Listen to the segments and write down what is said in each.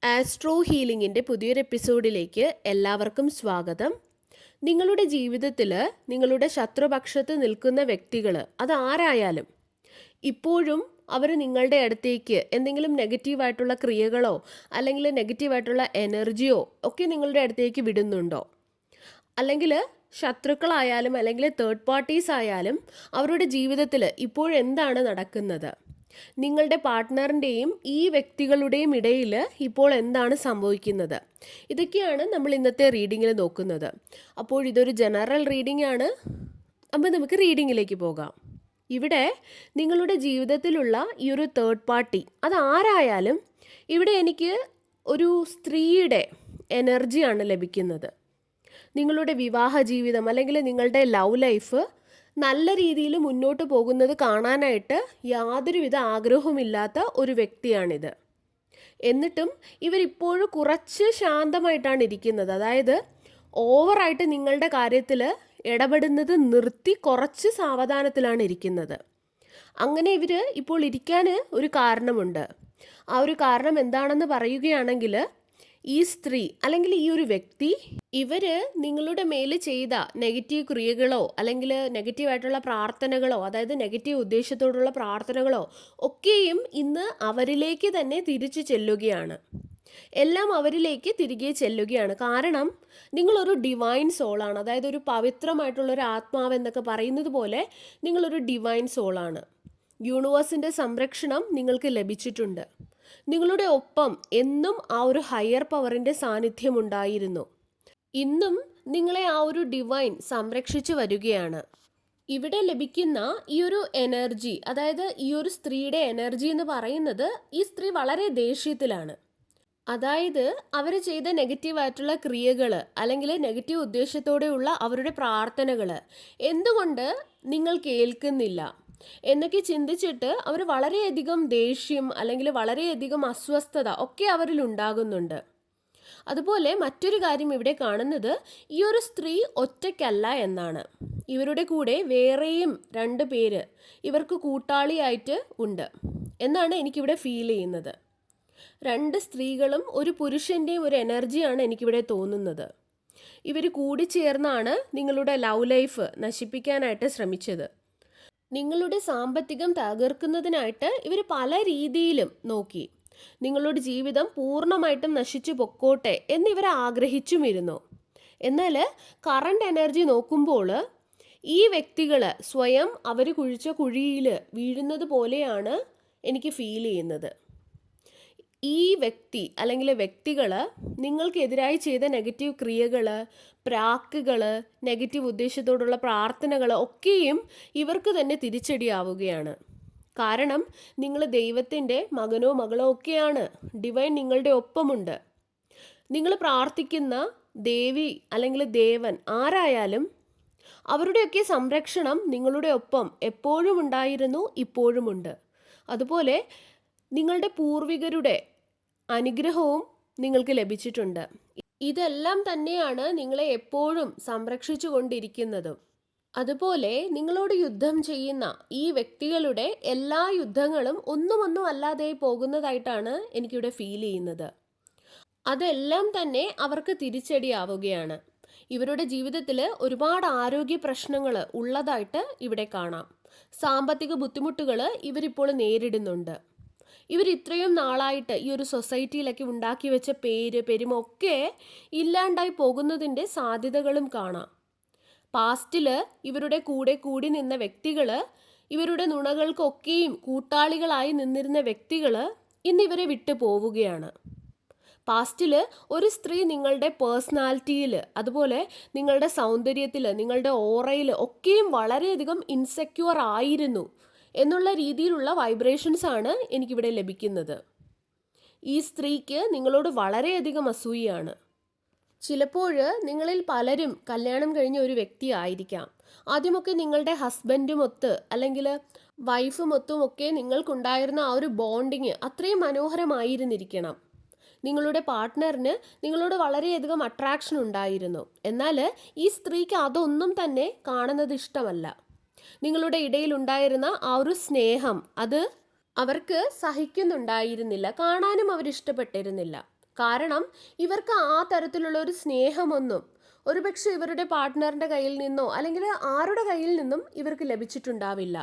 Astro ഹീലിംഗിൻ്റെ പുതിയൊരു എപ്പിസോഡിലേക്ക് എല്ലാവർക്കും സ്വാഗതം. നിങ്ങളുടെ ജീവിതത്തിൽ നിങ്ങളുടെ ശത്രുപക്ഷത്ത് നിൽക്കുന്ന വ്യക്തികൾ അതാരായാലും ഇപ്പോഴും അവർ നിങ്ങളുടെ അടുത്തേക്ക് എന്തെങ്കിലും നെഗറ്റീവായിട്ടുള്ള ക്രിയകളോ അല്ലെങ്കിൽ നെഗറ്റീവായിട്ടുള്ള എനർജിയോ ഒക്കെ നിങ്ങളുടെ അടുത്തേക്ക് വിടുന്നുണ്ടോ? അല്ലെങ്കിൽ ശത്രുക്കളായാലും അല്ലെങ്കിൽ തേർഡ് പാർട്ടീസ് ആയാലും അവരുടെ ജീവിതത്തിൽ ഇപ്പോഴെന്താണ് നടക്കുന്നത്? നിങ്ങളുടെ പാർട്ട്ണറിൻ്റെയും ഈ വ്യക്തികളുടെയും ഇടയിൽ ഇപ്പോൾ എന്താണ് സംഭവിക്കുന്നത്? ഇതൊക്കെയാണ് നമ്മൾ ഇന്നത്തെ റീഡിങ്ങിൽ നോക്കുന്നത്. അപ്പോൾ ഇതൊരു ജനറൽ റീഡിംഗ് ആണ്. അപ്പോൾ നമുക്ക് റീഡിങ്ങിലേക്ക് പോകാം. ഇവിടെ നിങ്ങളുടെ ജീവിതത്തിലുള്ള ഈ ഒരു തേർഡ് പാർട്ടി അതാരായാലും ഇവിടെ എനിക്ക് ഒരു സ്ത്രീയുടെ എനർജിയാണ് ലഭിക്കുന്നത്. നിങ്ങളുടെ വിവാഹ ജീവിതം അല്ലെങ്കിൽ നിങ്ങളുടെ ലവ് ലൈഫ് നല്ല രീതിയിൽ മുന്നോട്ട് പോകുന്നത് കാണാനായിട്ട് യാതൊരുവിധ ആഗ്രഹവുമില്ലാത്ത ഒരു വ്യക്തിയാണിത്. എന്നിട്ടും ഇവരിപ്പോഴും കുറച്ച് ശാന്തമായിട്ടാണ് ഇരിക്കുന്നത്. അതായത് ഓവറായിട്ട് നിങ്ങളുടെ കാര്യത്തിൽ ഇടപെടുന്നത് നിർത്തി കുറച്ച് സാവധാനത്തിലാണ് ഇരിക്കുന്നത്. അങ്ങനെ ഇവർ ഇപ്പോൾ ഇരിക്കാൻ ഒരു കാരണമുണ്ട്. ആ ഒരു കാരണം എന്താണെന്ന് പറയുകയാണെങ്കിൽ ഈ സ്ത്രീ അല്ലെങ്കിൽ ഈ ഒരു വ്യക്തി ഇവർ നിങ്ങളുടെ മേൽ ചെയ്ത നെഗറ്റീവ് ക്രിയകളോ അല്ലെങ്കിൽ നെഗറ്റീവായിട്ടുള്ള പ്രാർത്ഥനകളോ, അതായത് നെഗറ്റീവ് ഉദ്ദേശത്തോടുള്ള പ്രാർത്ഥനകളോ ഒക്കെയും ഇന്ന് അവരിലേക്ക് തന്നെ തിരിച്ചു ചെല്ലുകയാണ്. എല്ലാം അവരിലേക്ക് തിരികെ ചെല്ലുകയാണ്. കാരണം നിങ്ങളൊരു ഡിവൈൻ സോളാണ്. അതായത് ഒരു പവിത്രമായിട്ടുള്ളൊരു ആത്മാവ് എന്നൊക്കെ പറയുന്നത് പോലെ നിങ്ങളൊരു ഡിവൈൻ സോളാണ്. യൂണിവേഴ്സിൻ്റെ സംരക്ഷണം നിങ്ങൾക്ക് ലഭിച്ചിട്ടുണ്ട്. നിങ്ങളുടെ ഒപ്പം എന്നും ആ ഒരു ഹയർ പവറിൻ്റെ സാന്നിധ്യം ഉണ്ടായിരുന്നു. ഇന്നും നിങ്ങളെ ആ ഒരു ഡിവൈൻ സംരക്ഷിച്ചു വരികയാണ്. ഇവിടെ ലഭിക്കുന്ന ഈ ഒരു എനർജി, അതായത് ഈ ഒരു സ്ത്രീയുടെ എനർജി എന്ന് പറയുന്നത്, ഈ സ്ത്രീ വളരെ ദേഷ്യത്തിലാണ്. അതായത് അവർ ചെയ്ത നെഗറ്റീവായിട്ടുള്ള ക്രിയകൾ അല്ലെങ്കിൽ നെഗറ്റീവ് ഉദ്ദേശത്തോടെയുള്ള അവരുടെ പ്രാർത്ഥനകൾ എന്തുകൊണ്ട് നിങ്ങൾ കേൾക്കുന്നില്ല എന്നൊക്കെ ചിന്തിച്ചിട്ട് അവർ വളരെയധികം ദേഷ്യം അല്ലെങ്കിൽ വളരെയധികം അസ്വസ്ഥത ഒക്കെ അവരിൽ ഉണ്ടാകുന്നുണ്ട്. അതുപോലെ മറ്റൊരു കാര്യം ഇവിടെ കാണുന്നത്, ഈ ഒരു സ്ത്രീ ഒറ്റയ്ക്കല്ല എന്നാണ്. ഇവരുടെ കൂടെ വേറെയും 2 പേര് ഇവർക്ക് കൂട്ടാളിയായിട്ട് ഉണ്ട് എന്നാണ് എനിക്കിവിടെ ഫീൽ ചെയ്യുന്നത്. 2 സ്ത്രീകളും ഒരു പുരുഷൻ്റെയും ഒരു എനർജിയാണ് എനിക്കിവിടെ തോന്നുന്നത്. ഇവർ കൂടിച്ചേർന്നാണ് നിങ്ങളുടെ ലവ് ലൈഫ് നശിപ്പിക്കാനായിട്ട് ശ്രമിച്ചത്. നിങ്ങളുടെ സാമ്പത്തികം തകർക്കുന്നതിനായിട്ട് ഇവർ പല രീതിയിലും നോക്കി. നിങ്ങളുടെ ജീവിതം പൂർണ്ണമായിട്ടും നശിച്ചു പൊക്കോട്ടെ എന്നിവർ ആഗ്രഹിച്ചുമിരുന്നു. എന്നാൽ കറണ്ട് എനർജി നോക്കുമ്പോൾ ഈ വ്യക്തികൾ സ്വയം അവർ കുഴിച്ച കുഴിയിൽ വീഴുന്നത് പോലെയാണ് എനിക്ക് ഫീൽ ചെയ്യുന്നത്. ഈ വ്യക്തി അല്ലെങ്കിൽ വ്യക്തികൾ നിങ്ങൾക്കെതിരായി ചെയ്ത നെഗറ്റീവ് ക്രിയകൾ, പ്രാക്കുകൾ, നെഗറ്റീവ് ഉദ്ദേശത്തോടുള്ള പ്രാർത്ഥനകൾ ഒക്കെയും ഇവർക്ക് തന്നെ തിരിച്ചടിയാവുകയാണ്. കാരണം നിങ്ങൾ ദൈവത്തിൻ്റെ മകനോ മകളോ ഒക്കെയാണ്. ഡിവൈൻ നിങ്ങളുടെ ഒപ്പമുണ്ട്. നിങ്ങൾ പ്രാർത്ഥിക്കുന്ന ദേവി അല്ലെങ്കിൽ ദേവൻ ആരായാലും അവരുടെയൊക്കെ സംരക്ഷണം നിങ്ങളുടെ ഒപ്പം എപ്പോഴും ഉണ്ടായിരുന്നു, ഇപ്പോഴുമുണ്ട്. അതുപോലെ നിങ്ങളുടെ പൂർവികരുടെ അനുഗ്രഹവും നിങ്ങൾക്ക് ലഭിച്ചിട്ടുണ്ട്. ഇതെല്ലാം തന്നെയാണ് നിങ്ങളെ എപ്പോഴും സംരക്ഷിച്ചു കൊണ്ടിരിക്കുന്നതും. അതുപോലെ നിങ്ങളോട് യുദ്ധം ചെയ്യുന്ന ഈ വ്യക്തികളുടെ എല്ലാ യുദ്ധങ്ങളും ഒന്നും അല്ലാതെ പോകുന്നതായിട്ടാണ് എനിക്കിവിടെ ഫീൽ ചെയ്യുന്നത്. അതെല്ലാം തന്നെ അവർക്ക് തിരിച്ചടിയാവുകയാണ്. ഇവരുടെ ജീവിതത്തിൽ ഒരുപാട് ആരോഗ്യ പ്രശ്നങ്ങൾ ഉള്ളതായിട്ട് ഇവിടെ കാണാം. സാമ്പത്തിക ബുദ്ധിമുട്ടുകൾ ഇവരിപ്പോൾ നേരിടുന്നുണ്ട്. ഇവർ ഇത്രയും നാളായിട്ട് ഈ ഒരു സൊസൈറ്റിയിലൊക്കെ ഉണ്ടാക്കി വെച്ച പെരുമൊക്കെ ഇല്ലാണ്ടായി പോകുന്നതിൻ്റെ സാധ്യതകളും കാണാം. പാസ്റ്റിൽ ഇവരുടെ കൂടെ കൂടി നിന്ന വ്യക്തികൾ, ഇവരുടെ നുണകൾക്കൊക്കെയും കൂട്ടാളികളായി നിന്നിരുന്ന വ്യക്തികൾ ഇന്നിവരെ വിട്ടു പോവുകയാണ്. പാസ്റ്റിൽ ഒരു സ്ത്രീ നിങ്ങളുടെ പേഴ്സണാലിറ്റിയിൽ, അതുപോലെ നിങ്ങളുടെ സൗന്ദര്യത്തിൽ, നിങ്ങളുടെ ഓറയിൽ ഒക്കെയും വളരെയധികം ഇൻസെക്യൂർ ആയിരുന്നു എന്നുള്ള രീതിയിലുള്ള വൈബ്രേഷൻസ് ആണ് എനിക്കിവിടെ ലഭിക്കുന്നത്. ഈ സ്ത്രീക്ക് നിങ്ങളോട് വളരെയധികം അസൂയാണ്. ചിലപ്പോൾ നിങ്ങളിൽ പലരും കല്യാണം കഴിഞ്ഞ ഒരു വ്യക്തി ആയിരിക്കാം. ആദ്യമൊക്കെ നിങ്ങളുടെ ഹസ്ബൻഡുമൊത്ത് അല്ലെങ്കിൽ വൈഫുമൊത്തും ഒക്കെ നിങ്ങൾക്കുണ്ടായിരുന്ന ആ ഒരു ബോണ്ടിങ് അത്രയും മനോഹരമായിരുന്നിരിക്കണം. നിങ്ങളുടെ പാർട്ട്ണറിന് നിങ്ങളോട് വളരെയധികം അട്രാക്ഷൻ ഉണ്ടായിരുന്നു. എന്നാൽ ഈ സ്ത്രീക്ക് അതൊന്നും തന്നെ കാണുന്നത് ഇഷ്ടമല്ല. നിങ്ങളുടെ ഇടയിലുണ്ടായിരുന്ന ആ ഒരു സ്നേഹം അത് അവർക്ക് സഹിക്കുന്നുണ്ടായിരുന്നില്ല, കാണാനും അവരിഷ്ടപ്പെട്ടിരുന്നില്ല. കാരണം ഇവർക്ക് ആ തരത്തിലുള്ള ഒരു സ്നേഹമൊന്നും ഒരുപക്ഷെ ഇവരുടെ പാർട്ട്ണറിൻ്റെ കയ്യിൽ നിന്നോ അല്ലെങ്കിൽ ആരുടെ കയ്യിൽ നിന്നും ഇവർക്ക് ലഭിച്ചിട്ടുണ്ടാവില്ല.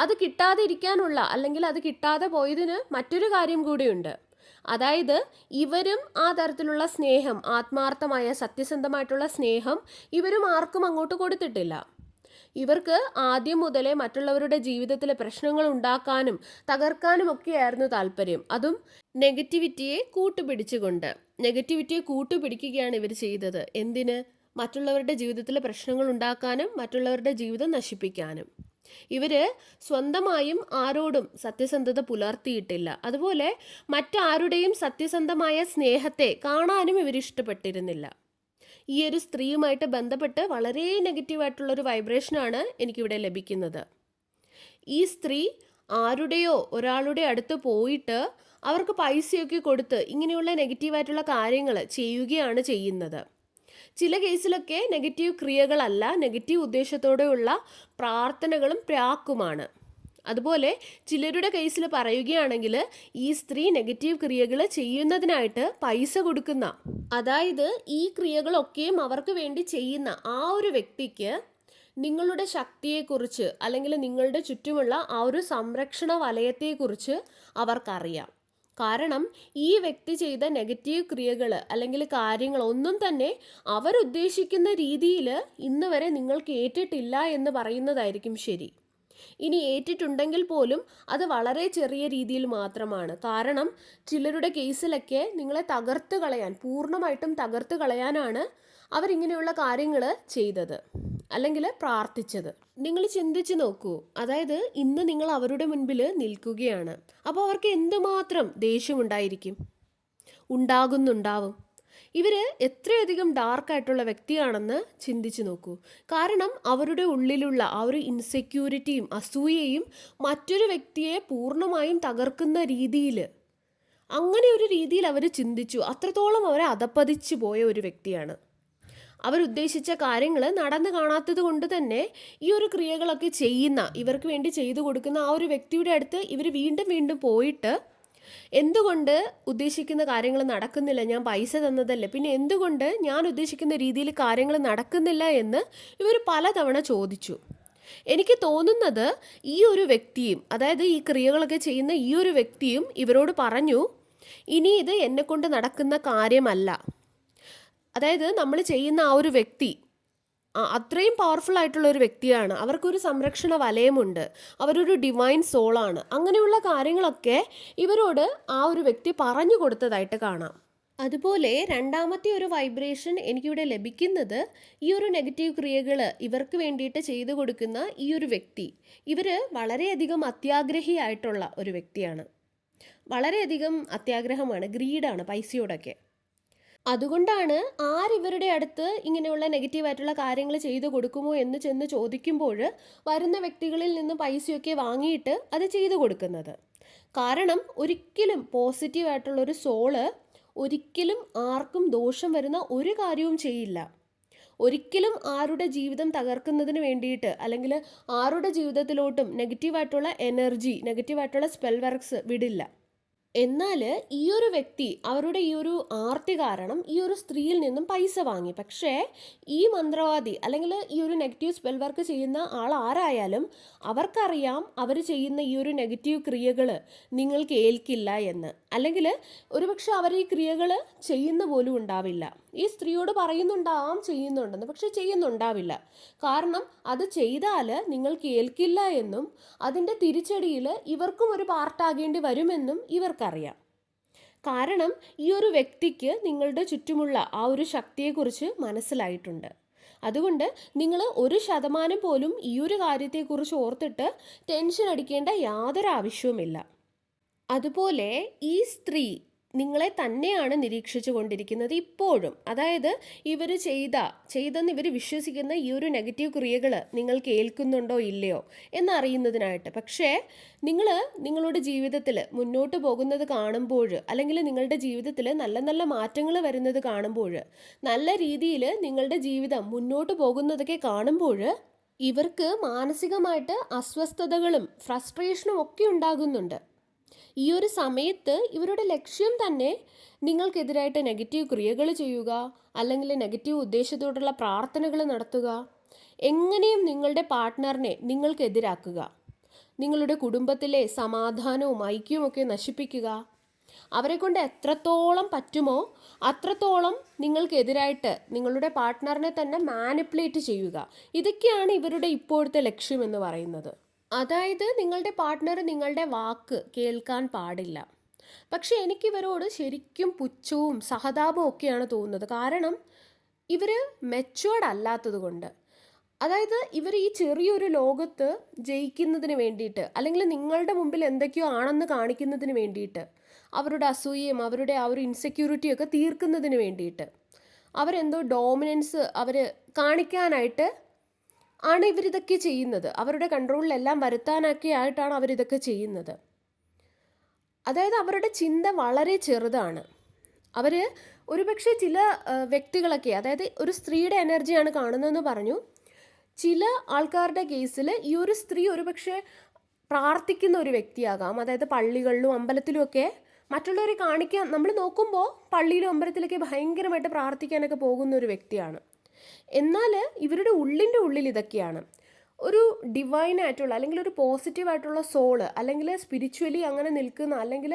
അത് കിട്ടാതെ ഇരിക്കാനുള്ള അല്ലെങ്കിൽ അത് കിട്ടാതെ പോയതിന് മറ്റൊരു കാര്യം കൂടിയുണ്ട്. അതായത് ഇവരും ആ തരത്തിലുള്ള സ്നേഹം, ആത്മാർത്ഥമായ സത്യസന്ധമായിട്ടുള്ള സ്നേഹം ഇവരും ആർക്കും അങ്ങോട്ട് കൊടുത്തിട്ടില്ല. ഇവർക്ക് ആദ്യം മുതലേ മറ്റുള്ളവരുടെ ജീവിതത്തിൽ പ്രശ്നങ്ങൾ ഉണ്ടാക്കാനും തകർക്കാനും ഒക്കെയായിരുന്നു താല്പര്യം. അതും നെഗറ്റിവിറ്റിയെ കൂട്ടുപിടിച്ചുകൊണ്ട്. നെഗറ്റിവിറ്റിയെ കൂട്ടുപിടിക്കുകയാണ് ഇവർ ചെയ്തത്. എന്തിന്? മറ്റുള്ളവരുടെ ജീവിതത്തിൽ പ്രശ്നങ്ങൾ ഉണ്ടാക്കാനും മറ്റുള്ളവരുടെ ജീവിതം നശിപ്പിക്കാനും. ഇവര് സ്വന്തമായും ആരോടും സത്യസന്ധത പുലർത്തിയിട്ടില്ല. അതുപോലെ മറ്റാരുടെയും സത്യസന്ധമായ സ്നേഹത്തെ കാണാനും ഇവർ ഇഷ്ടപ്പെട്ടിരുന്നില്ല. ഈ ഒരു സ്ത്രീയുമായിട്ട് ബന്ധപ്പെട്ട് വളരെ നെഗറ്റീവായിട്ടുള്ളൊരു വൈബ്രേഷനാണ് എനിക്കിവിടെ ലഭിക്കുന്നത്. ഈ സ്ത്രീ ആരുടെയോ ഒരാളുടെ അടുത്ത് പോയിട്ട് അവർക്ക് പൈസയൊക്കെ കൊടുത്ത് ഇങ്ങനെയുള്ള നെഗറ്റീവായിട്ടുള്ള കാര്യങ്ങൾ ചെയ്യുകയാണ് ചെയ്യുന്നത്. ചില കേസിലൊക്കെ നെഗറ്റീവ് ക്രിയകളല്ല, നെഗറ്റീവ് ഉദ്ദേശത്തോടെയുള്ള പ്രാർത്ഥനകളും പ്രാക്കുമാണ്. അതുപോലെ ചിലരുടെ കേസിൽ പറയുകയാണെങ്കിൽ ഈ സ്ത്രീ നെഗറ്റീവ് ക്രിയകൾ ചെയ്യുന്നതിനായിട്ട് പൈസ കൊടുക്കുന്ന, അതായത് ഈ ക്രിയകളൊക്കെയും അവർക്ക് വേണ്ടി ചെയ്യുന്ന ആ ഒരു വ്യക്തിക്ക് നിങ്ങളുടെ ശക്തിയെക്കുറിച്ച് അല്ലെങ്കിൽ നിങ്ങളുടെ ചുറ്റുമുള്ള ആ ഒരു സംരക്ഷണ വലയത്തെക്കുറിച്ച് അവർക്കറിയാം. കാരണം ഈ വ്യക്തി ചെയ്ത നെഗറ്റീവ് ക്രിയകൾ അല്ലെങ്കിൽ കാര്യങ്ങൾ ഒന്നും തന്നെ അവരുദ്ദേശിക്കുന്ന രീതിയിൽ ഇന്ന് വരെ നിങ്ങൾക്ക് ഏറ്റിട്ടില്ല എന്ന് പറയുന്നതായിരിക്കും ശരി. ഇനി ഏറ്റിട്ടുണ്ടെങ്കിൽ പോലും അത് വളരെ ചെറിയ രീതിയിൽ മാത്രമാണ്. കാരണം ചിലരുടെ കേസിലൊക്കെ നിങ്ങളെ തകർത്ത് കളയാൻ, പൂർണ്ണമായിട്ടും തകർത്ത് കളയാനാണ് അവരിങ്ങനെയുള്ള കാര്യങ്ങൾ ചെയ്തത് അല്ലെങ്കിൽ പ്രാർത്ഥിച്ചത്. നിങ്ങൾ ചിന്തിച്ച് നോക്കൂ. അതായത് ഇന്ന് നിങ്ങൾ അവരുടെ മുൻപിൽ നിൽക്കുകയാണ്. അപ്പോൾ അവർക്ക് എന്തുമാത്രം ദേഷ്യമുണ്ടായിരിക്കും, ഉണ്ടാകുന്നുണ്ടാവും. ഇവർ എത്രയധികം ഡാർക്കായിട്ടുള്ള വ്യക്തിയാണെന്ന് ചിന്തിച്ച് നോക്കൂ. കാരണം അവരുടെ ഉള്ളിലുള്ള ആ ഒരു ഇൻസെക്യൂരിറ്റിയും അസൂയയും മറ്റൊരു വ്യക്തിയെ പൂർണ്ണമായും തകർക്കുന്ന രീതിയിൽ, അങ്ങനെ ഒരു രീതിയിൽ അവർ ചിന്തിച്ചു. അത്രത്തോളം അവർ അധപ്പതിച്ചു പോയ ഒരു വ്യക്തിയാണ്. അവരുദ്ദേശിച്ച കാര്യങ്ങൾ നടന്നു കാണാത്തത് കൊണ്ട് തന്നെ ഈ ഒരു ക്രിയകളൊക്കെ ചെയ്യുന്ന, ഇവർക്ക് വേണ്ടി ചെയ്തു കൊടുക്കുന്ന ആ ഒരു വ്യക്തിയുടെ അടുത്ത് ഇവർ വീണ്ടും വീണ്ടും പോയിട്ട് എന്തുകൊണ്ട് ഉദ്ദേശിക്കുന്ന കാര്യങ്ങൾ നടക്കുന്നില്ല, ഞാൻ പൈസ തന്നതല്ലേ, പിന്നെ എന്തുകൊണ്ട് ഞാൻ ഉദ്ദേശിക്കുന്ന രീതിയിൽ കാര്യങ്ങൾ നടക്കുന്നില്ല എന്ന് ഇവർ പലതവണ ചോദിച്ചു. എനിക്ക് തോന്നുന്നത് ഈ ഒരു വ്യക്തിയും, അതായത് ഈ ക്രിയകളൊക്കെ ചെയ്യുന്ന ഈ ഒരു വ്യക്തിയും ഇവരോട് പറഞ്ഞു, ഇനി ഇത് എന്നെക്കൊണ്ട് നടക്കുന്ന കാര്യമല്ല. അതായത് നമ്മൾ ചെയ്യുന്ന ആ ഒരു വ്യക്തി അത്രയും പവർഫുൾ ആയിട്ടുള്ള ഒരു വ്യക്തിയാണ്, അവർക്കൊരു സംരക്ഷണ വലയമുണ്ട്, അവരൊരു ഡിവൈൻ സോളാണ്. അങ്ങനെയുള്ള കാര്യങ്ങളൊക്കെ ഇവരോട് ആ ഒരു വ്യക്തി പറഞ്ഞു കൊടുത്തതായിട്ട് കാണാം. അതുപോലെ രണ്ടാമത്തെ ഒരു വൈബ്രേഷൻ എനിക്കിവിടെ ലഭിക്കുന്നത്, ഈ ഒരു നെഗറ്റീവ് ക്രിയകൾ ഇവർക്ക് വേണ്ടിയിട്ട് ചെയ്തു കൊടുക്കുന്ന ഈ ഒരു വ്യക്തി, ഇവർ വളരെയധികം അത്യാഗ്രഹിയായിട്ടുള്ള ഒരു വ്യക്തിയാണ്. വളരെയധികം അത്യാഗ്രഹമാണ്, ഗ്രീഡാണ് പൈസയോടൊക്കെ. അതുകൊണ്ടാണ് ആരിവരുടെ അടുത്ത് ഇങ്ങനെയുള്ള നെഗറ്റീവായിട്ടുള്ള കാര്യങ്ങൾ ചെയ്തു കൊടുക്കുമോ എന്ന് ചെന്ന് ചോദിക്കുമ്പോൾ വരുന്ന വ്യക്തികളിൽ നിന്ന് പൈസയൊക്കെ വാങ്ങിയിട്ട് അത് ചെയ്തു കൊടുക്കുന്നത്. കാരണം ഒരിക്കലും പോസിറ്റീവായിട്ടുള്ളൊരു സോള് ഒരിക്കലും ആർക്കും ദോഷം വരുന്ന ഒരു കാര്യവും ചെയ്യില്ല. ഒരിക്കലും ആരുടെ ജീവിതം തകർക്കുന്നതിന് വേണ്ടിയിട്ട് അല്ലെങ്കിൽ ആരുടെ ജീവിതത്തിലോട്ടും നെഗറ്റീവായിട്ടുള്ള എനർജി, നെഗറ്റീവായിട്ടുള്ള സ്പെൽ വർക്ക്സ് വിടില്ല. എന്നാൽ ഈ ഒരു വ്യക്തി അവരുടെ ഈ ഒരു ആർത്തി കാരണം ഈ ഒരു സ്ത്രീയിൽ നിന്നും പൈസ വാങ്ങി. പക്ഷേ ഈ മന്ത്രവാദി അല്ലെങ്കിൽ ഈ ഒരു നെഗറ്റീവ് സ്പെൽ വർക്ക് ചെയ്യുന്ന ആൾ ആരായാലും അവർക്കറിയാം അവർ ചെയ്യുന്ന ഈ ഒരു നെഗറ്റീവ് ക്രിയകൾ നിങ്ങൾക്ക് ഏൽക്കില്ല എന്ന്. അല്ലെങ്കിൽ ഒരുപക്ഷെ അവർ ഈ ക്രിയകൾ ചെയ്യുന്ന പോലും ഉണ്ടാവില്ല. ഈ സ്ത്രീയോട് പറയുന്നുണ്ടാവാം ചെയ്യുന്നുണ്ടെന്ന്, പക്ഷെ ചെയ്യുന്നുണ്ടാവില്ല. കാരണം അത് ചെയ്താൽ നിങ്ങൾക്ക് ഏൽക്കില്ല എന്നും അതിൻ്റെ തിരിച്ചടിയിൽ ഇവർക്കും ഒരു പാർട്ടാകേണ്ടി വരുമെന്നും ഇവർക്കറിയാം. കാരണം ഈ ഒരു വ്യക്തിക്ക് നിങ്ങളുടെ ചുറ്റുമുള്ള ആ ഒരു ശക്തിയെക്കുറിച്ച് മനസ്സിലായിട്ടുണ്ട്. അതുകൊണ്ട് നിങ്ങൾ 1% പോലും ഈ ഒരു കാര്യത്തെക്കുറിച്ച് ഓർത്തിട്ട് ടെൻഷൻ അടിക്കേണ്ട യാതൊരു ആവശ്യവുമില്ല. അതുപോലെ ഈ സ്ത്രീ നിങ്ങളെ തന്നെയാണ് നിരീക്ഷിച്ചു കൊണ്ടിരിക്കുന്നത് ഇപ്പോഴും. അതായത് ഇവർ ചെയ്തെന്ന് ഇവർ വിശ്വസിക്കുന്ന ഈ ഒരു നെഗറ്റീവ് ക്രിയകൾ നിങ്ങൾക്ക് ഏൽക്കുന്നുണ്ടോ ഇല്ലയോ എന്നറിയുന്നതിനായിട്ട്. പക്ഷേ നിങ്ങളുടെ ജീവിതത്തിൽ മുന്നോട്ട് പോകുന്നത് കാണുമ്പോൾ, അല്ലെങ്കിൽ നിങ്ങളുടെ ജീവിതത്തിൽ നല്ല നല്ല മാറ്റങ്ങൾ വരുന്നത് കാണുമ്പോൾ, നല്ല രീതിയിൽ നിങ്ങളുടെ ജീവിതം മുന്നോട്ട് പോകുന്നതൊക്കെ കാണുമ്പോൾ ഇവർക്ക് മാനസികമായിട്ട് അസ്വസ്ഥതകളും ഫ്രസ്ട്രേഷനും ഒക്കെ ഉണ്ടാകുന്നുണ്ട്. ഈ ഒരു സമയത്ത് ഇവരുടെ ലക്ഷ്യം തന്നെ നിങ്ങൾക്കെതിരായിട്ട് നെഗറ്റീവ് ക്രിയകൾ ചെയ്യുക, അല്ലെങ്കിൽ നെഗറ്റീവ് ഉദ്ദേശത്തോടുള്ള പ്രാർത്ഥനകൾ നടത്തുക, എങ്ങനെയും നിങ്ങളുടെ പാർട്ട്ണറിനെ നിങ്ങൾക്കെതിരാക്കുക, നിങ്ങളുടെ കുടുംബത്തിലെ സമാധാനവും ഐക്യവും ഒക്കെ നശിപ്പിക്കുക, അവരെ കൊണ്ട് എത്രത്തോളം പറ്റുമോ അത്രത്തോളം നിങ്ങൾക്കെതിരായിട്ട് നിങ്ങളുടെ പാർട്ട്ണറിനെ തന്നെ മാനിപ്പുലേറ്റ് ചെയ്യുക. ഇതൊക്കെയാണ് ഇവരുടെ ഇപ്പോഴത്തെ ലക്ഷ്യം എന്ന് പറയുന്നത്. അതായത് നിങ്ങളുടെ പാർട്ട്ണർ നിങ്ങളുടെ വാക്ക് കേൾക്കാൻ പാടില്ല. പക്ഷെ എനിക്കിവരോട് ശരിക്കും പുച്ഛവും സഹതാപവും ഒക്കെയാണ് തോന്നുന്നത്. കാരണം ഇവർ മെച്ചുവേർഡ് അല്ലാത്തത് കൊണ്ട്. അതായത് ഇവർ ഈ ചെറിയൊരു ലോകത്ത് ജയിക്കുന്നതിന് വേണ്ടിയിട്ട്, അല്ലെങ്കിൽ നിങ്ങളുടെ മുമ്പിൽ എന്തൊക്കെയോ ആണെന്ന് കാണിക്കുന്നതിന് വേണ്ടിയിട്ട്, അവരുടെ അസൂയയും അവരുടെ ആ ഒരു ഇൻസെക്യൂരിറ്റിയൊക്കെ തീർക്കുന്നതിന് വേണ്ടിയിട്ട്, അവരെന്തോ ഡോമിനൻസ് അവർ കാണിക്കാനായിട്ട് ആണ് ഇവരിതൊക്കെ ചെയ്യുന്നത്. അവരുടെ കൺട്രോളിലെല്ലാം വരുത്താനൊക്കെ ആയിട്ടാണ് അവരിതൊക്കെ ചെയ്യുന്നത്. അതായത് അവരുടെ ചിന്ത വളരെ ചെറുതാണ്. അവർ ഒരുപക്ഷെ ചില വ്യക്തികളൊക്കെ, അതായത് ഒരു സ്ത്രീയുടെ എനർജിയാണ് കാണുന്നതെന്ന് പറഞ്ഞു. ചില ആൾക്കാരുടെ കേസിൽ ഈ ഒരു സ്ത്രീ ഒരുപക്ഷെ പ്രാർത്ഥിക്കുന്ന ഒരു വ്യക്തിയാകാം. അതായത് പള്ളികളിലും അമ്പലത്തിലും ഒക്കെ മറ്റുള്ളവരെ കാണിക്കാൻ നമ്മൾ നോക്കുമ്പോൾ പള്ളിയിലും അമ്പലത്തിലൊക്കെ ഭയങ്കരമായിട്ട് പ്രാർത്ഥിക്കാനൊക്കെ പോകുന്ന ഒരു വ്യക്തിയാണ്. എന്നാൽ ഇവരുടെ ഉള്ളിൻ്റെ ഉള്ളിൽ ഇതൊക്കെയാണ്. ഒരു ഡിവൈനായിട്ടുള്ള അല്ലെങ്കിൽ ഒരു പോസിറ്റീവായിട്ടുള്ള സോള്, അല്ലെങ്കിൽ സ്പിരിച്വലി അങ്ങനെ നിൽക്കുന്ന, അല്ലെങ്കിൽ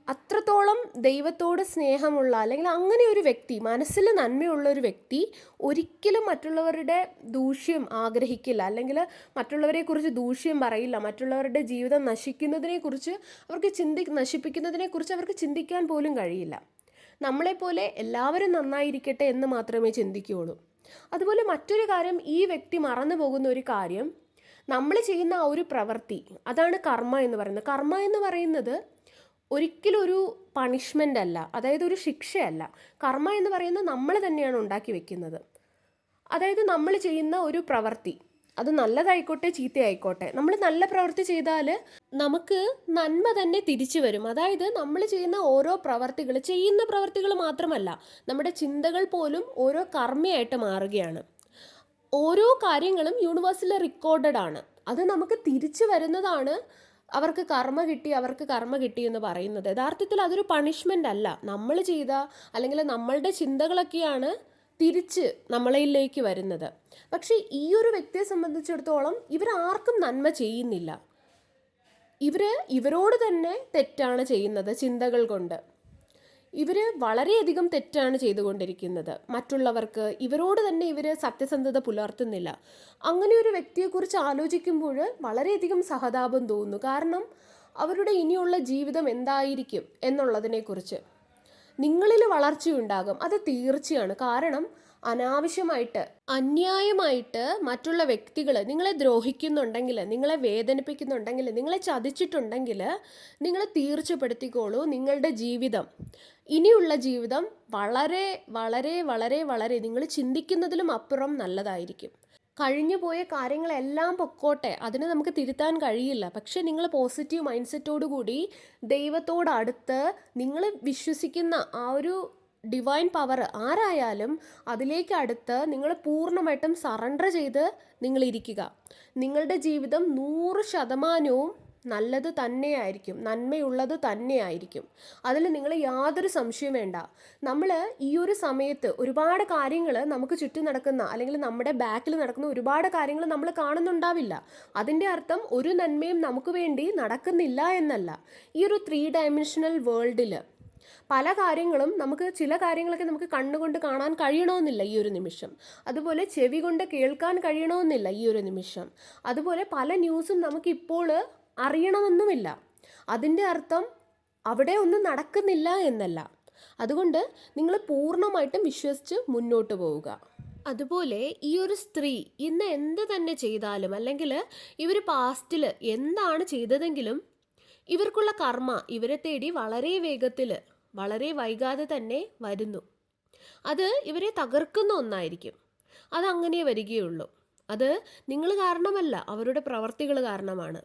അത്രത്തോളം ദൈവത്തോട് സ്നേഹമുള്ള, അല്ലെങ്കിൽ അങ്ങനെ ഒരു വ്യക്തി, മനസ്സിൽ നന്മയുള്ള ഒരു വ്യക്തി ഒരിക്കലും മറ്റുള്ളവരുടെ ദൂഷ്യം ആഗ്രഹിക്കില്ല, അല്ലെങ്കിൽ മറ്റുള്ളവരെക്കുറിച്ച് ദൂഷ്യം പറയില്ല. മറ്റുള്ളവരുടെ ജീവിതം നശിക്കുന്നതിനെക്കുറിച്ച് നശിപ്പിക്കുന്നതിനെക്കുറിച്ച് അവർക്ക് ചിന്തിക്കാൻ പോലും കഴിയില്ല. നമ്മളെപ്പോലെ എല്ലാവരും നന്നായിരിക്കട്ടെ എന്ന് മാത്രമേ ചിന്തിക്കുകയുള്ളൂ. അതുപോലെ മറ്റൊരു കാര്യം, ഈ വ്യക്തി മറന്നു പോകുന്ന ഒരു കാര്യം, നമ്മൾ ചെയ്യുന്ന ആ ഒരു പ്രവൃത്തി, അതാണ് കർമ്മ എന്ന് പറയുന്നത്. കർമ്മ എന്ന് പറയുന്നത് ഒരിക്കലും ഒരു പണിഷ്മെൻ്റ് അല്ല, അതായത് ഒരു ശിക്ഷയല്ല. കർമ്മ എന്ന് പറയുന്നത് നമ്മൾ തന്നെയാണ് ഉണ്ടാക്കി വെക്കുന്നത്. അതായത് നമ്മൾ ചെയ്യുന്ന ഒരു പ്രവൃത്തി, അത് നല്ലതായിക്കോട്ടെ ചീത്തയായിക്കോട്ടെ, നമ്മൾ നല്ല പ്രവൃത്തി ചെയ്താൽ നമുക്ക് നന്മ തന്നെ തിരിച്ചു വരും. അതായത് നമ്മൾ ചെയ്യുന്ന ഓരോ ചെയ്യുന്ന പ്രവൃത്തികൾ മാത്രമല്ല, നമ്മുടെ ചിന്തകൾ പോലും ഓരോ കർമ്മയായിട്ട് മാറുകയാണ്. ഓരോ കാര്യങ്ങളും യൂണിവേഴ്സിൽ റെക്കോർഡഡ് ആണ്. അത് നമുക്ക് തിരിച്ചു വരുന്നതാണ് അവർക്ക് കർമ്മ കിട്ടി എന്ന് പറയുന്നത്. യഥാർത്ഥത്തിൽ അതൊരു പണിഷ്മെൻ്റ് അല്ല. നമ്മൾ ചെയ്ത, അല്ലെങ്കിൽ നമ്മളുടെ ചിന്തകളൊക്കെയാണ് തിരിച്ച് നമ്മളിലേക്ക് വരുന്നത്. പക്ഷേ ഈ ഒരു വ്യക്തിയെ സംബന്ധിച്ചിടത്തോളം ഇവരാർക്കും നന്മ ചെയ്യുന്നില്ല. ഇവരോട് തന്നെ തെറ്റാണ് ചെയ്യുന്നത്. ചിന്തകൾ കൊണ്ട് ഇവർ വളരെയധികം തെറ്റാണ് ചെയ്തുകൊണ്ടിരിക്കുന്നത്. മറ്റുള്ളവർക്ക് ഇവരോട് തന്നെ ഇവർ സത്യസന്ധത പുലർത്തുന്നില്ല. അങ്ങനെ ഒരു വ്യക്തിയെക്കുറിച്ച് ആലോചിക്കുമ്പോൾ വളരെയധികം സഹതാപം തോന്നുന്നു. കാരണം അവരുടെ ഇനിയുള്ള ജീവിതം എന്തായിരിക്കും എന്നുള്ളതിനെക്കുറിച്ച്. നിങ്ങളിൽ വളർച്ചയുണ്ടാകും, അത് തീർച്ചയാണ്. കാരണം അനാവശ്യമായിട്ട് അന്യായമായിട്ട് മറ്റുള്ള വ്യക്തികൾ നിങ്ങളെ ദ്രോഹിക്കുന്നുണ്ടെങ്കിൽ, നിങ്ങളെ വേദനിപ്പിക്കുന്നുണ്ടെങ്കിൽ, നിങ്ങളെ ചതിച്ചിട്ടുണ്ടെങ്കിൽ, നിങ്ങൾ തീർച്ചപ്പെടുത്തിക്കോളൂ, നിങ്ങളുടെ ജീവിതം, ഇനിയുള്ള ജീവിതം വളരെ വളരെ വളരെ വളരെ നിങ്ങൾ ചിന്തിക്കുന്നതിലും അപ്പുറം നല്ലതായിരിക്കും. കഴിഞ്ഞു പോയ കാര്യങ്ങളെല്ലാം പൊക്കോട്ടെ, അതിന് നമുക്ക് തിരുത്താൻ കഴിയില്ല. പക്ഷെ നിങ്ങൾ പോസിറ്റീവ് മൈൻഡ് സെറ്റോടു കൂടി ദൈവത്തോടടുത്ത് നിങ്ങൾ വിശ്വസിക്കുന്ന ആ ഒരു ഡിവൈൻ പവർ ആരായാലും അതിലേക്ക് അടുത്ത് നിങ്ങൾ പൂർണ്ണമായിട്ടും സറണ്ടർ ചെയ്ത് നിങ്ങളിരിക്കുക. നിങ്ങളുടെ ജീവിതം 100% നല്ലത് തന്നെയായിരിക്കും, നന്മയുള്ളത് തന്നെയായിരിക്കും. അതിൽ നിങ്ങൾ യാതൊരു സംശയം വേണ്ട. നമ്മൾ ഈ ഒരു സമയത്ത് ഒരുപാട് കാര്യങ്ങൾ നമുക്ക് ചുറ്റും നടക്കുന്ന, അല്ലെങ്കിൽ നമ്മുടെ ബാക്കിൽ നടക്കുന്ന ഒരുപാട് കാര്യങ്ങൾ നമ്മൾ കാണുന്നുണ്ടാവില്ല. അതിൻ്റെ അർത്ഥം ഒരു നന്മയും നമുക്ക് വേണ്ടി നടക്കുന്നില്ല എന്നല്ല. ഈ ഒരു 3 ഡയമെൻഷണൽ വേൾഡിൽ പല കാര്യങ്ങളും ചില കാര്യങ്ങളൊക്കെ നമുക്ക് കണ്ണുകൊണ്ട് കാണാൻ കഴിയണമെന്നില്ല ഈ ഒരു നിമിഷം. അതുപോലെ ചെവി കൊണ്ട് കേൾക്കാൻ കഴിയണമെന്നില്ല ഈ ഒരു നിമിഷം. അതുപോലെ പല ന്യൂസും നമുക്കിപ്പോൾ അറിയണമെന്നുമില്ല. അതിൻ്റെ അർത്ഥം അവിടെ ഒന്നും നടക്കുന്നില്ല എന്നല്ല. അതുകൊണ്ട് നിങ്ങൾ പൂർണ്ണമായിട്ടും വിശ്വസിച്ച് മുന്നോട്ട് പോവുക. അതുപോലെ ഈ ഒരു സ്ത്രീ ഇന്ന് എന്ത് തന്നെ ചെയ്താലും, അല്ലെങ്കിൽ ഇവർ പാസ്റ്റിൽ എന്താണ് ചെയ്തതെങ്കിലും, ഇവർക്കുള്ള കർമ്മ ഇവരെ തേടി വളരെ വേഗത്തിൽ, വളരെ വൈകാതെ തന്നെ വരുന്നു. അത് ഇവരെ തകർക്കുന്ന ഒന്നായിരിക്കും. അതങ്ങനെ വരികയുള്ളൂ. അത് നിങ്ങൾ കാരണമല്ല, അവരുടെ പ്രവർത്തികൾ കാരണമാണ്.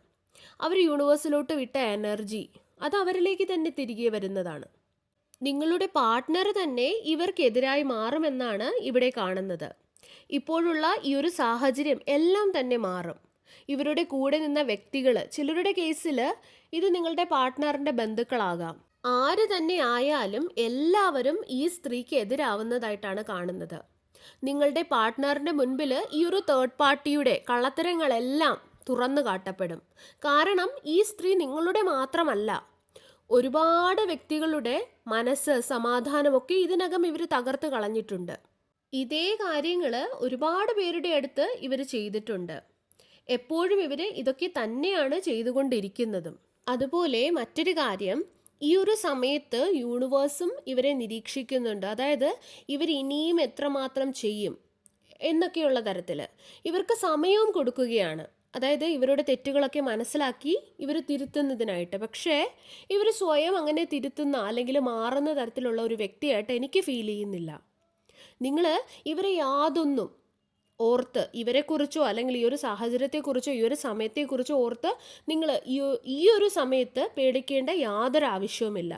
അവർ യൂണിവേഴ്സിലോട്ട് വിട്ട എനർജി അത് അവരിലേക്ക് തന്നെ തിരികെ വരുന്നതാണ്. നിങ്ങളുടെ പാർട്ട്ണർ തന്നെ ഇവർക്കെതിരായി മാറുമെന്നാണ് ഇവിടെ കാണുന്നത്. ഇപ്പോഴുള്ള ഈ ഒരു സാഹചര്യം എല്ലാം തന്നെ മാറും. ഇവരുടെ കൂടെ നിന്ന വ്യക്തികൾ, ചിലരുടെ കേസിൽ ഇത് നിങ്ങളുടെ പാർട്ട്ണറിൻ്റെ ബന്ധുക്കളാകാം. ആര് തന്നെ ആയാലും എല്ലാവരും ഈ സ്ത്രീക്ക് എതിരാവുന്നതായിട്ടാണ് കാണുന്നത്. നിങ്ങളുടെ പാർട്ട്ണറിൻ്റെ മുൻപിൽ ഈ ഒരു തേർഡ് പാർട്ടിയുടെ കള്ളത്തരങ്ങളെല്ലാം തുറന്നു കാട്ടപ്പെടും. കാരണം ഈ സ്ത്രീ നിങ്ങളുടെ മാത്രമല്ല, ഒരുപാട് വ്യക്തികളുടെ മനസ്സ്, സമാധാനമൊക്കെ ഇതിനകം ഇവർ തകർത്ത് കളഞ്ഞിട്ടുണ്ട്. ഇതേ കാര്യങ്ങൾ ഒരുപാട് പേരുടെ അടുത്ത് ഇവർ ചെയ്തിട്ടുണ്ട്. എപ്പോഴും ഇവർ ഇതൊക്കെ തന്നെയാണ് ചെയ്തുകൊണ്ടിരിക്കുന്നതും. അതുപോലെ മറ്റൊരു കാര്യം, ഈ ഒരു സമയത്ത് യൂണിവേഴ്സും ഇവരെ നിരീക്ഷിക്കുന്നുണ്ട്. അതായത് ഇവർ ഇനിയും എത്രമാത്രം ചെയ്യും എന്നൊക്കെയുള്ള തരത്തിൽ ഇവർക്ക് സമയവും കൊടുക്കുകയാണ്. അതായത് ഇവരുടെ തെറ്റുകളൊക്കെ മനസ്സിലാക്കി ഇവർ തിരുത്തുന്നതിനായിട്ട്. പക്ഷേ ഇവർ സ്വയം അങ്ങനെ തിരുത്തുന്ന അല്ലെങ്കിൽ മാറുന്ന തരത്തിലുള്ള ഒരു വ്യക്തിയായിട്ട് എനിക്ക് ഫീൽ ചെയ്യുന്നില്ല. നിങ്ങൾ ഇവരെ യാതൊന്നും ഓർത്ത്, ഇവരെക്കുറിച്ചോ അല്ലെങ്കിൽ ഈ ഒരു സാഹചര്യത്തെക്കുറിച്ചോ ഈ ഒരു സമയത്തെക്കുറിച്ചോ ഓർത്ത് നിങ്ങൾ ഈ ഒരു സമയത്ത് പേടിക്കേണ്ട യാതൊരു ആവശ്യവുമില്ല.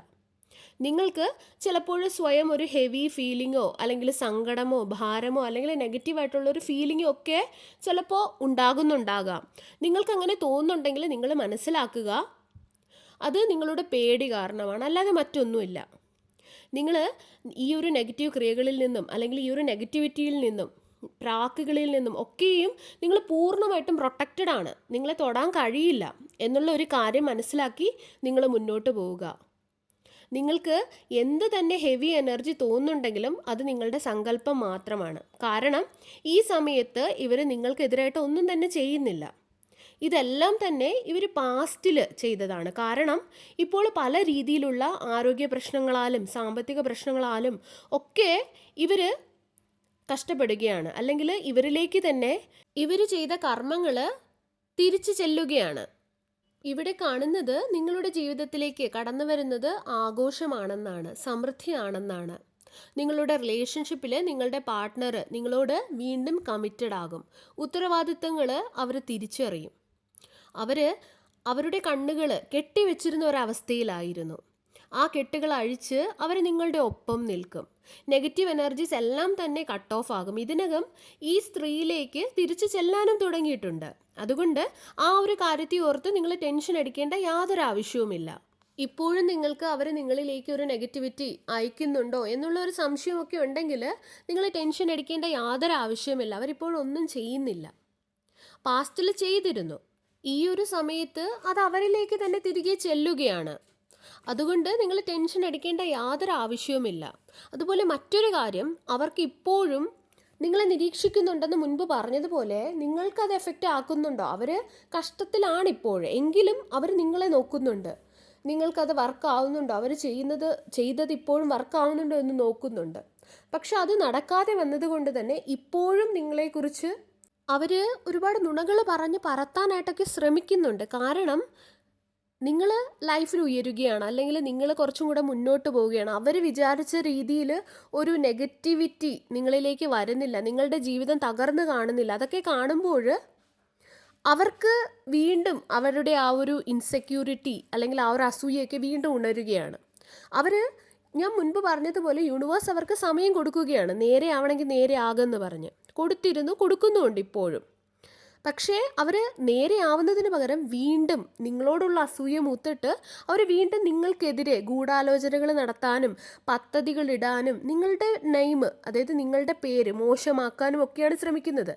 നിങ്ങൾക്ക് ചിലപ്പോൾ സ്വയം ഒരു ഹെവി ഫീലിങ്ങോ അല്ലെങ്കിൽ സങ്കടമോ ഭാരമോ അല്ലെങ്കിൽ നെഗറ്റീവായിട്ടുള്ളൊരു ഫീലിങ്ങോ ഒക്കെ ചിലപ്പോൾ ഉണ്ടാകുന്നുണ്ടാകാം. നിങ്ങൾക്കങ്ങനെ തോന്നുന്നുണ്ടെങ്കിൽ നിങ്ങൾ മനസ്സിലാക്കുക, അത് നിങ്ങളുടെ പേടി കാരണമാണ്, അല്ലാതെ മറ്റൊന്നുമില്ല. നിങ്ങൾ ഈ ഒരു നെഗറ്റീവ് ക്രിയകളിൽ നിന്നും അല്ലെങ്കിൽ ഈ ഒരു നെഗറ്റിവിറ്റിയിൽ നിന്നും പ്രാക്കുകളിൽ നിന്നും ഒക്കെയും നിങ്ങൾ പൂർണ്ണമായിട്ടും പ്രൊട്ടക്റ്റഡ് ആണ്. നിങ്ങളെ തൊടാൻ കഴിയില്ല എന്നുള്ള ഒരു കാര്യം മനസ്സിലാക്കി നിങ്ങൾ മുന്നോട്ട് പോവുക. നിങ്ങൾക്ക് എന്ത് തന്നെ ഹെവി എനർജി തോന്നുന്നുണ്ടെങ്കിലും അത് നിങ്ങളുടെ സങ്കല്പം മാത്രമാണ്. കാരണം ഈ സമയത്ത് ഇവർ നിങ്ങൾക്കെതിരായിട്ട് ഒന്നും തന്നെ ചെയ്യുന്നില്ല. ഇതെല്ലാം തന്നെ ഇവർ പാസ്റ്റിൽ ചെയ്തതാണ്. കാരണം ഇപ്പോൾ പല രീതിയിലുള്ള ആരോഗ്യ പ്രശ്നങ്ങളാലും സാമ്പത്തിക പ്രശ്നങ്ങളാലും ഒക്കെ ഇവർ കഷ്ടപ്പെടുകയാണ്. അല്ലെങ്കിൽ ഇവരിലേക്ക് തന്നെ ഇവർ ചെയ്ത കർമ്മങ്ങൾ തിരിച്ചു ചെല്ലുകയാണ്. ഇവിടെ കാണുന്നത് നിങ്ങളുടെ ജീവിതത്തിലേക്ക് കടന്നു വരുന്നത് ആഘോഷമാണെന്നാണ്, സമൃദ്ധിയാണെന്നാണ്. നിങ്ങളുടെ റിലേഷൻഷിപ്പിൽ നിങ്ങളുടെ പാർട്ട്ണർ നിങ്ങളോട് വീണ്ടും കമ്മിറ്റഡ് ആകും. ഉത്തരവാദിത്തങ്ങൾ അവർ തിരിച്ചറിയും. അവരുടെ കണ്ണുകൾ കെട്ടിവെച്ചിരുന്ന ഒരവസ്ഥയിലായിരുന്നു. ആ കെട്ടുകൾ അഴിച്ച് അവർ നിങ്ങളുടെ ഒപ്പം നിൽക്കും. നെഗറ്റീവ് എനർജീസ് എല്ലാം തന്നെ കട്ട് ഓഫ് ആകും. ഇതിനകം ഈ സ്ത്രീയിലേക്ക് തിരിച്ചു ചെല്ലാനും തുടങ്ങിയിട്ടുണ്ട്. അതുകൊണ്ട് ആ ഒരു കാര്യത്തെ ഓർത്ത് നിങ്ങൾ ടെൻഷൻ അടിക്കേണ്ട യാതൊരു ആവശ്യവുമില്ല. ഇപ്പോഴും നിങ്ങൾക്ക് അവർ നിങ്ങളിലേക്ക് ഒരു നെഗറ്റിവിറ്റി അയക്കുന്നുണ്ടോ എന്നുള്ള ഒരു സംശയമൊക്കെ ഉണ്ടെങ്കിൽ നിങ്ങൾ ടെൻഷൻ അടിക്കേണ്ട യാതൊരു ആവശ്യവുമില്ല. അവരിപ്പോഴും ഒന്നും ചെയ്യുന്നില്ല. പാസ്റ്റിൽ ചെയ്തിരുന്നു. ഈ ഒരു സമയത്ത് അത് അവരിലേക്ക് തന്നെ തിരികെ ചെല്ലുകയാണ്. അതുകൊണ്ട് നിങ്ങൾ ടെൻഷൻ അടിക്കേണ്ട യാതൊരു ആവശ്യവുമില്ല. അതുപോലെ മറ്റൊരു കാര്യം, അവർക്ക് ഇപ്പോഴും നിങ്ങളെ നിരീക്ഷിക്കുന്നുണ്ടെന്ന് മുൻപ് പറഞ്ഞതുപോലെ നിങ്ങൾക്കത് എഫക്റ്റ് ആക്കുന്നുണ്ടോ? അവർ കഷ്ടത്തിലാണിപ്പോൾ, എങ്കിലും അവർ നിങ്ങളെ നോക്കുന്നുണ്ട്. നിങ്ങൾക്കത് വർക്ക് ആവുന്നുണ്ടോ? അവർ ചെയ്തത് ഇപ്പോഴും വർക്ക് ആവുന്നുണ്ടോ എന്ന് നോക്കുന്നുണ്ട്. പക്ഷെ അത് നടക്കാതെ വന്നതുകൊണ്ട് തന്നെ ഇപ്പോഴും നിങ്ങളെക്കുറിച്ച് അവർ ഒരുപാട് നുണകൾ പറഞ്ഞ് പരത്താനായിട്ടൊക്കെ ശ്രമിക്കുന്നുണ്ട്. കാരണം നിങ്ങൾ ലൈഫിൽ ഉയരുകയാണ്, അല്ലെങ്കിൽ നിങ്ങൾ കുറച്ചും കൂടെ മുന്നോട്ട് പോവുകയാണ്. അവർ വിചാരിച്ച രീതിയിൽ ഒരു നെഗറ്റിവിറ്റി നിങ്ങളിലേക്ക് വരുന്നില്ല, നിങ്ങളുടെ ജീവിതം തകർന്നു കാണുന്നില്ല. അതൊക്കെ കാണുമ്പോൾ അവർക്ക് വീണ്ടും അവരുടെ ആ ഒരു ഇൻസെക്യൂരിറ്റി അല്ലെങ്കിൽ ആ ഒരു അസൂയൊക്കെ വീണ്ടും ഉണരുകയാണ്. ഞാൻ മുൻപ് പറഞ്ഞതുപോലെ യൂണിവേഴ്സ് അവർക്ക് സമയം കൊടുക്കുകയാണ്. നേരെ ആവണമെങ്കിൽ നേരെ ആകുമെന്ന് പറഞ്ഞ് കൊടുക്കുന്നുമുണ്ട് ഇപ്പോഴും. പക്ഷേ അവർ നേരെ ആവുന്നതിന് പകരം വീണ്ടും നിങ്ങളോടുള്ള അസൂയ മൂത്തിട്ട് അവർ വീണ്ടും നിങ്ങൾക്കെതിരെ ഗൂഢാലോചനകൾ നടത്താനും പദ്ധതികൾ ഇടാനും നിങ്ങളുടെ നെയിം, അതായത് നിങ്ങളുടെ പേര് മോശമാക്കാനും ഒക്കെയാണ് ശ്രമിക്കുന്നത്.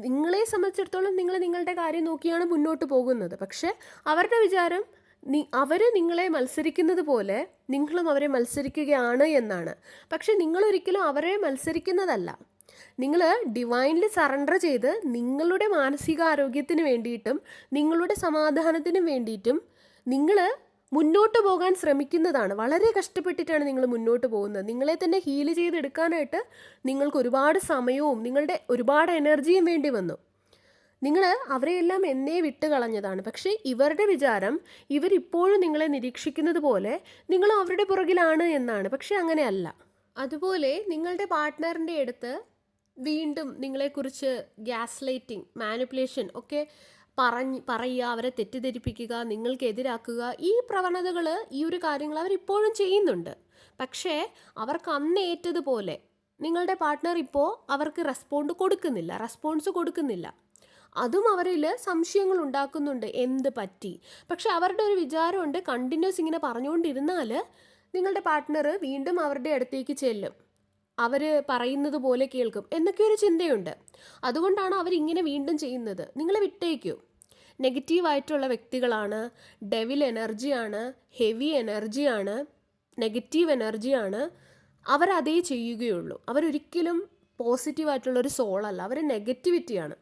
നിങ്ങളെ സംബന്ധിച്ചിടത്തോളം നിങ്ങൾ നിങ്ങളുടെ കാര്യം നോക്കിയാണ് മുന്നോട്ട് പോകുന്നത്. പക്ഷേ അവരുടെ വിചാരം അവർ നിങ്ങളെ മത്സരിക്കുന്നത് പോലെ നിങ്ങളും അവരെ മത്സരിക്കുകയാണ് എന്നാണ്. പക്ഷെ നിങ്ങളൊരിക്കലും അവരെ മത്സരിക്കുന്നതല്ല. നിങ്ങൾ ഡിവൈൻലി സറണ്ടർ ചെയ്ത് നിങ്ങളുടെ മാനസികാരോഗ്യത്തിന് വേണ്ടിയിട്ടും നിങ്ങളുടെ സമാധാനത്തിനും വേണ്ടിയിട്ടും നിങ്ങൾ മുന്നോട്ട് പോകാൻ ശ്രമിക്കുന്നതാണ്. വളരെ കഷ്ടപ്പെട്ടിട്ടാണ് നിങ്ങൾ മുന്നോട്ട് പോകുന്നത്. നിങ്ങളെ തന്നെ ഹീൽ ചെയ്തെടുക്കാനായിട്ട് നിങ്ങൾക്ക് ഒരുപാട് സമയവും നിങ്ങളുടെ ഒരുപാട് എനർജിയും വേണ്ടി വന്നു. നിങ്ങൾ അവരെയെല്ലാം എന്നേ വിട്ട് കളഞ്ഞതാണ്. പക്ഷേ ഇവരുടെ വിചാരം ഇവരിപ്പോഴും നിങ്ങളെ നിരീക്ഷിക്കുന്നത് പോലെ നിങ്ങൾ അവരുടെ പുറകിലാണ് എന്നാണ്. പക്ഷെ അങ്ങനെയല്ല. അതുപോലെ നിങ്ങളുടെ പാർട്ട്ണറിൻ്റെ അടുത്ത് വീണ്ടും നിങ്ങളെക്കുറിച്ച് ഗ്യാസ് ലൈറ്റിംഗ്, മാനിപ്പുലേഷൻ ഒക്കെ പറയുക, അവരെ തെറ്റിദ്ധരിപ്പിക്കുക, നിങ്ങൾക്കെതിരാക്കുക, ഈ പ്രവണതകൾ, ഈ ഒരു കാര്യങ്ങൾ അവരിപ്പോഴും ചെയ്യുന്നുണ്ട്. പക്ഷേ അവർക്ക് അന്ന് ഏറ്റതുപോലെ നിങ്ങളുടെ പാർട്ട്ണർ ഇപ്പോൾ അവർക്ക് റെസ്പോൺസ് കൊടുക്കുന്നില്ല. അതും അവരിൽ സംശയങ്ങൾ ഉണ്ടാക്കുന്നുണ്ട്, എന്ത് പറ്റി. പക്ഷെ അവരുടെ ഒരു വിചാരമുണ്ട്, കണ്ടിന്യൂസ് ഇങ്ങനെ പറഞ്ഞുകൊണ്ടിരുന്നാൽ നിങ്ങളുടെ പാർട്ട്ണർ വീണ്ടും അവരുടെ അടുത്തേക്ക് ചെല്ലും, അവർ പറയുന്നത് പോലെ കേൾക്കും എന്നൊക്കെ ഒരു ചിന്തയുണ്ട്. അതുകൊണ്ടാണ് അവരിങ്ങനെ വീണ്ടും ചെയ്യുന്നത്. നിങ്ങൾ വിട്ടേക്കൂ. നെഗറ്റീവായിട്ടുള്ള വ്യക്തികളാണ്, ഡെവിൽ എനർജിയാണ്, ഹെവി എനർജിയാണ്, നെഗറ്റീവ് എനർജിയാണ്. അവരതേ ചെയ്യുകയുള്ളൂ. അവരൊരിക്കലും പോസിറ്റീവായിട്ടുള്ളൊരു സോളല്ല, അവർ നെഗറ്റിവിറ്റിയാണ്.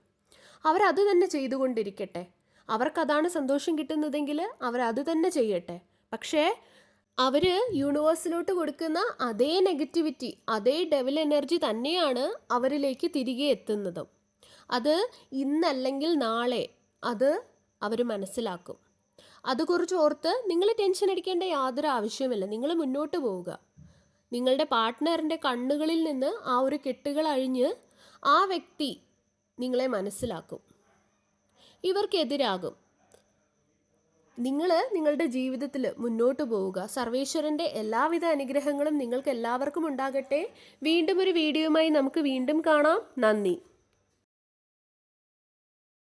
അവരത് തന്നെ ചെയ്തുകൊണ്ടിരിക്കട്ടെ. അവർക്കതാണ് സന്തോഷം കിട്ടുന്നതെങ്കിൽ അവരത് തന്നെ ചെയ്യട്ടെ. പക്ഷേ അവർ യൂണിവേഴ്സിലോട്ട് കൊടുക്കുന്ന അതേ നെഗറ്റിവിറ്റി, അതേ ഡെവിൽ എനർജി തന്നെയാണ് അവരിലേക്ക് തിരികെ എത്തുന്നതും. അത് ഇന്നല്ലെങ്കിൽ നാളെ അത് അവർ മനസ്സിലാക്കും. അതുകുറിച്ച് ഓർത്ത് നിങ്ങൾ ടെൻഷൻ അടിക്കേണ്ട യാതൊരു ആവശ്യമില്ല. നിങ്ങൾ മുന്നോട്ട് പോവുക. നിങ്ങളുടെ പാർട്ട്ണറിൻ്റെ കണ്ണുകളിൽ നിന്ന് ആ ഒരു കെട്ടുകൾ അഴിഞ്ഞ് ആ വ്യക്തി നിങ്ങളെ മനസ്സിലാക്കും, ഇവർക്കെതിരാകും. നിങ്ങൾ നിങ്ങളുടെ ജീവിതത്തിൽ മുന്നോട്ട് പോവുക. സർവേശ്വരൻ്റെ എല്ലാവിധ അനുഗ്രഹങ്ങളും നിങ്ങൾക്ക് എല്ലാവർക്കും ഉണ്ടാകട്ടെ. വീണ്ടും ഒരു വീഡിയോയുമായി നമുക്ക് വീണ്ടും കാണാം. നന്ദി.